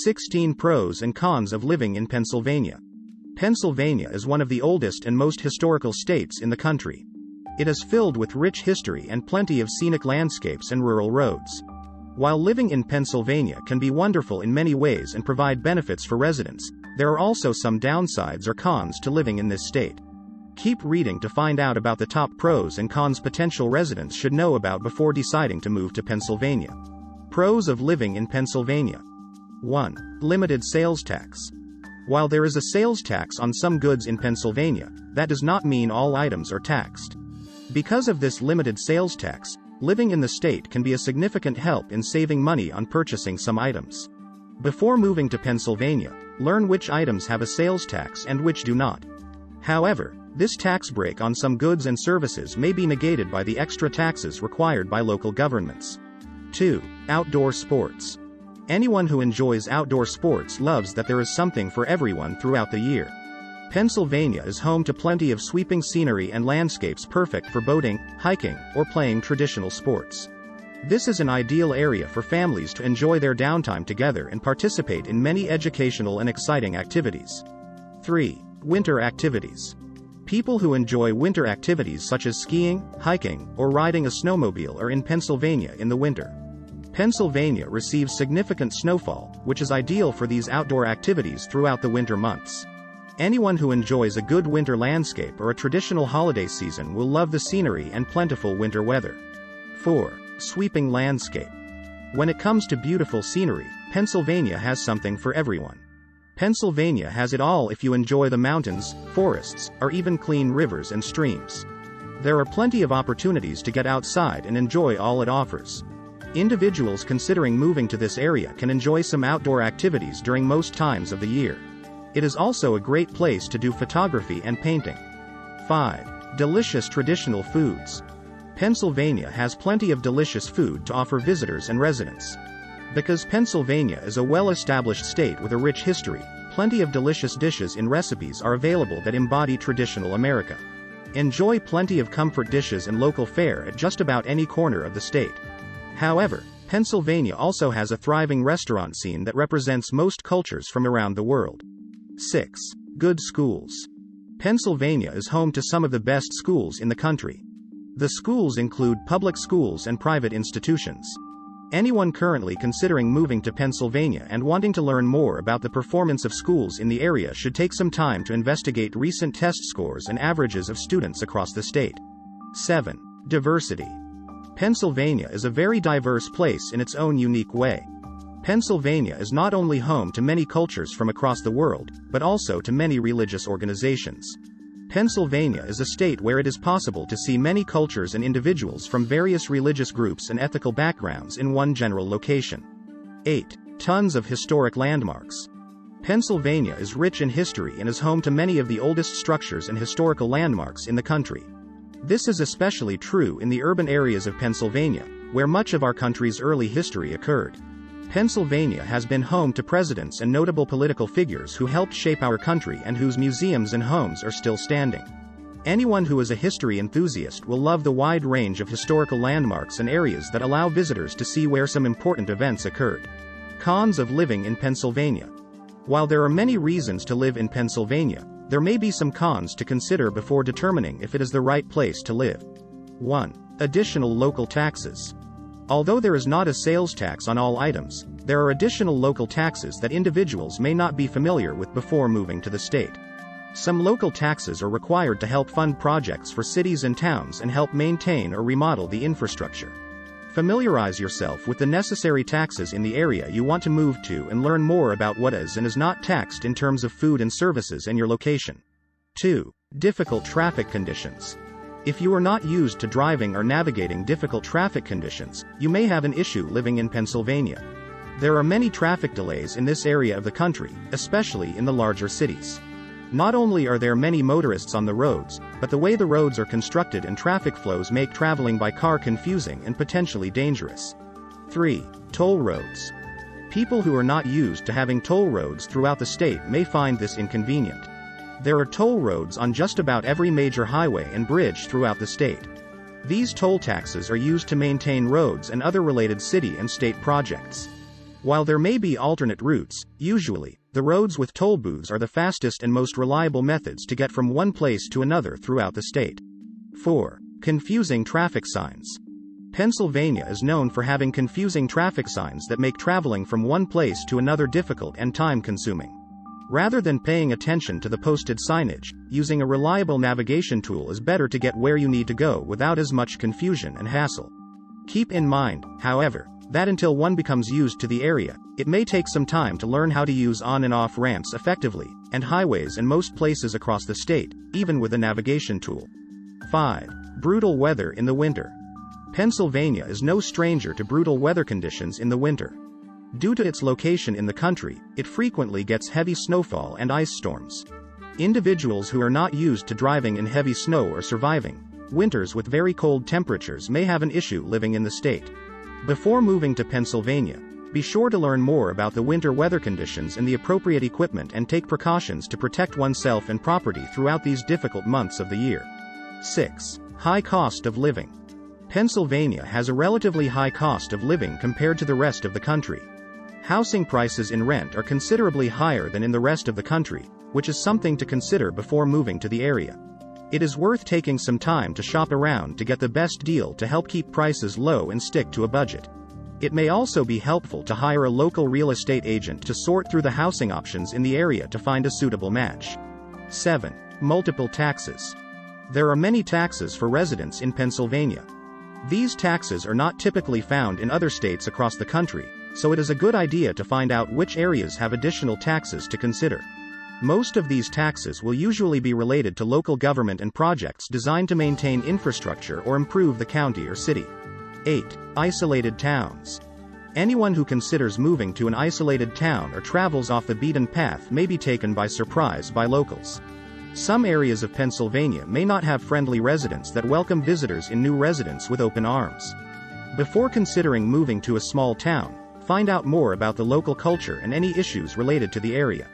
16 Pros and Cons of Living in Pennsylvania. Pennsylvania is one of the oldest and most historical states in the country. It is filled with rich history and plenty of scenic landscapes and rural roads. While living in Pennsylvania can be wonderful in many ways and provide benefits for residents, there are also some downsides or cons to living in this state. Keep reading to find out about the top pros and cons potential residents should know about before deciding to move to Pennsylvania. Pros of living in Pennsylvania. 1. Limited sales tax. While there is a sales tax on some goods in Pennsylvania, that does not mean all items are taxed. Because of this limited sales tax, living in the state can be a significant help in saving money on purchasing some items. Before moving to Pennsylvania, learn which items have a sales tax and which do not. However, this tax break on some goods and services may be negated by the extra taxes required by local governments. 2. Outdoor sports. Anyone who enjoys outdoor sports loves that there is something for everyone throughout the year. Pennsylvania is home to plenty of sweeping scenery and landscapes perfect for boating, hiking, or playing traditional sports. This is an ideal area for families to enjoy their downtime together and participate in many educational and exciting activities. 3. Winter activities. People who enjoy winter activities such as skiing, hiking, or riding a snowmobile are in Pennsylvania in the winter. Pennsylvania receives significant snowfall, which is ideal for these outdoor activities throughout the winter months. Anyone who enjoys a good winter landscape or a traditional holiday season will love the scenery and plentiful winter weather. 4. Sweeping landscape. When it comes to beautiful scenery, Pennsylvania has something for everyone. Pennsylvania has it all if you enjoy the mountains, forests, or even clean rivers and streams. There are plenty of opportunities to get outside and enjoy all it offers. Individuals considering moving to this area can enjoy some outdoor activities during most times of the year. It is also a great place to do photography and painting. 5. Delicious traditional foods. Pennsylvania has plenty of delicious food to offer visitors and residents. Because Pennsylvania is a well-established state with a rich history, plenty of delicious dishes and recipes are available that embody traditional America. Enjoy plenty of comfort dishes and local fare at just about any corner of the state. However, Pennsylvania also has a thriving restaurant scene that represents most cultures from around the world. 6. Good schools. Pennsylvania is home to some of the best schools in the country. The schools include public schools and private institutions. Anyone currently considering moving to Pennsylvania and wanting to learn more about the performance of schools in the area should take some time to investigate recent test scores and averages of students across the state. 7. Diversity. Pennsylvania is a very diverse place in its own unique way. Pennsylvania is not only home to many cultures from across the world, but also to many religious organizations. Pennsylvania is a state where it is possible to see many cultures and individuals from various religious groups and ethical backgrounds in one general location. 8. Tons of historic landmarks. Pennsylvania is rich in history and is home to many of the oldest structures and historical landmarks in the country. This is especially true in the urban areas of Pennsylvania, where much of our country's early history occurred. Pennsylvania has been home to presidents and notable political figures who helped shape our country and whose museums and homes are still standing. Anyone who is a history enthusiast will love the wide range of historical landmarks and areas that allow visitors to see where some important events occurred. Cons of living in Pennsylvania. While there are many reasons to live in Pennsylvania, there may be some cons to consider before determining if it is the right place to live. 1. Additional local taxes. Although there is not a sales tax on all items, there are additional local taxes that individuals may not be familiar with before moving to the state. Some local taxes are required to help fund projects for cities and towns and help maintain or remodel the infrastructure. Familiarize yourself with the necessary taxes in the area you want to move to and learn more about what is and is not taxed in terms of food and services and your location. 2. Difficult traffic conditions. If you are not used to driving or navigating difficult traffic conditions, you may have an issue living in Pennsylvania. There are many traffic delays in this area of the country, especially in the larger cities. Not only are there many motorists on the roads, but the way the roads are constructed and traffic flows make traveling by car confusing and potentially dangerous. 3. Toll roads. People who are not used to having toll roads throughout the state may find this inconvenient. There are toll roads on just about every major highway and bridge throughout the state. These toll taxes are used to maintain roads and other related city and state projects. While there may be alternate routes, usually, the roads with toll booths are the fastest and most reliable methods to get from one place to another throughout the state. 4. Confusing traffic signs. Pennsylvania is known for having confusing traffic signs that make traveling from one place to another difficult and time-consuming. Rather than paying attention to the posted signage, using a reliable navigation tool is better to get where you need to go without as much confusion and hassle. Keep in mind, however, that until one becomes used to the area, it may take some time to learn how to use on and off ramps effectively, and highways in most places across the state, even with a navigation tool. 5. Brutal weather in the winter. Pennsylvania is no stranger to brutal weather conditions in the winter. Due to its location in the country, it frequently gets heavy snowfall and ice storms. Individuals who are not used to driving in heavy snow or surviving winters with very cold temperatures may have an issue living in the state. Before moving to Pennsylvania, be sure to learn more about the winter weather conditions and the appropriate equipment and take precautions to protect oneself and property throughout these difficult months of the year. 6. High cost of living. Pennsylvania has a relatively high cost of living compared to the rest of the country. Housing prices in rent are considerably higher than in the rest of the country, which is something to consider before moving to the area. It is worth taking some time to shop around to get the best deal to help keep prices low and stick to a budget. It may also be helpful to hire a local real estate agent to sort through the housing options in the area to find a suitable match. 7. Multiple taxes. There are many taxes for residents in Pennsylvania. These taxes are not typically found in other states across the country, so it is a good idea to find out which areas have additional taxes to consider. Most of these taxes will usually be related to local government and projects designed to maintain infrastructure or improve the county or city. 8. Isolated towns. Anyone who considers moving to an isolated town or travels off the beaten path may be taken by surprise by locals. Some areas of Pennsylvania may not have friendly residents that welcome visitors in new residence with open arms. Before considering moving to a small town, find out more about the local culture and any issues related to the area.